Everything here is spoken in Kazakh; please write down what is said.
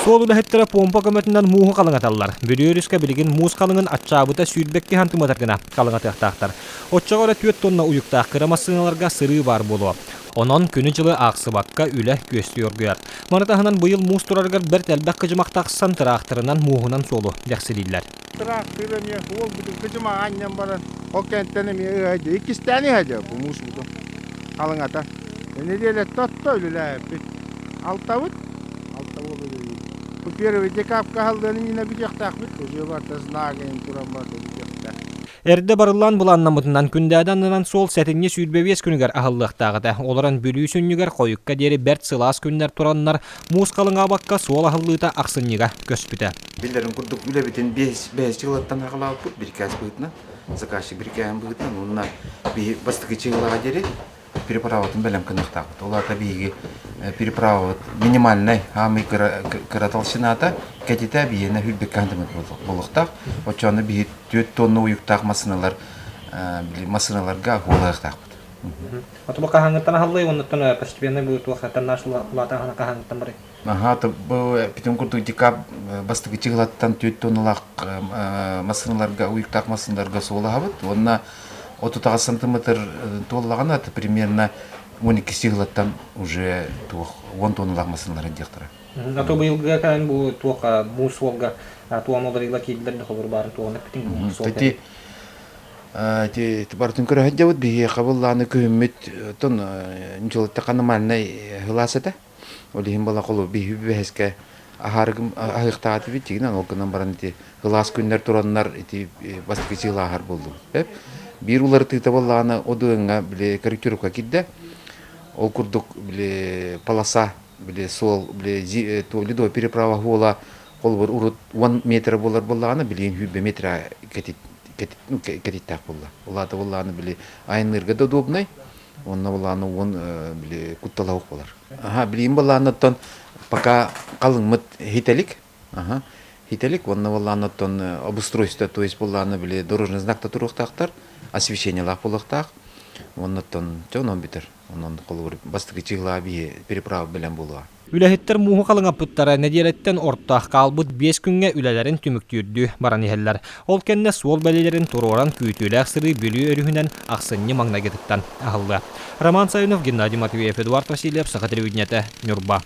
Sol ulahеттara pompa kömetinden muhu kalıngatallar. Bülüyorüska bilgin muz kalının atçabıta süydbekki hantımatargına kalıngataqtaqtar. Otçağa 4 tonna uyuktaq kıramasınalarga sırığı var bolu. Onon günü жылы Ақсыбакка үле көстүргөр. Манатахынан быйыл муз тураргар бер телбек кыжымактаксан тракторынан муһунан солу дәкселиләр. Тракторы не ол бүтүн кыжымаганнан баран окенттен эме ыйды. Икистени хәҗә бу муз бутун. Алыңата. Эне деле тотто үлеләп. Алтавыт. Алтавыт. Бу первый декабрьга халданы мине бижактак бит. Уже барта знаген туран барта бижактак. Эрде барылан буланнамытынан күндәдәннән сол сәтинне сүрбебес күнүгәр ахыллыктагыда. Оларан бүлүсүннүгәр койукка дери берт сылас күннәр тураннар муз калыңа бакка сол ахыллыта аксынныга көспүтә. Биллерин курдук үле битен 5 жылыттан ахылап бут бир кас бытна. Заказчик бир кам бытна. Унна би бастыгы чыгылага дери переправатын белем кынактак. Олар табиги переправа минимальный хамы кыраталшыната кетите биене хүлбек кандымыт болуктак. Очоны би 4 тонна уюктак масыналарга голактак. Аты бу кахаңыттан ахыллый оннан постепенно бу туактан нашлы лата хана кахаңыттан бары. Ага, то бу битен курдук дикап бастыгы чыгылаттан 4 тонналак масыналарга уюктак масыналарга солагабыт. Онна 30 сантиметр толлагана это примерно 12 сиглаттан уже 10 тонналак масыналар дектора. А то быйылга кайын бу туака муз волга туамаларыла кийдилерде холур барын туаны питин муз волга. Ти бартын көрө хаджабыт бие кабылланы көмөт тон нчолтта канамальный хыласата. Олихим бала колу бие беске ахаргым ахыктааты битигин окунан баран ти хылас күннөр тураннар ити бастыгы чыгылаар болду. Бир улар тытабалланы одуңга биле корректировка кидде. Ол курдук биле полоса биле сол биле то лидо переправа гола колбур урут 1 метр болар болланы биле хүбе метр кетит так болла. Улата болланы биле айнырга да удобный. Онна болланы он биле кутталаук болар. Ага, билим болланы тон пока калыңмыт хителик. Ага. Хителик онна болланы тон обустройство, то есть болланы биле дорожный знакта туруктактар, освещение лак болуктак. Онна тон жонон битер. Онон колур бастыгы чыгыла бие переправа белән булуа. Үләһеттер муһу калыңапыттара неделеттен ортах калбыт 5 күнгә үләләрен түмүктүрдү баран иһелләр. Ол кенне суол бәлеләрен туроран күйтүләр сыры бөлү өрүһүнән аксынны маңнагыттан ахылды. Роман Саинов, Геннадий Матвеев, Эдуард Васильев, Сахатыревиднете, Нюрба.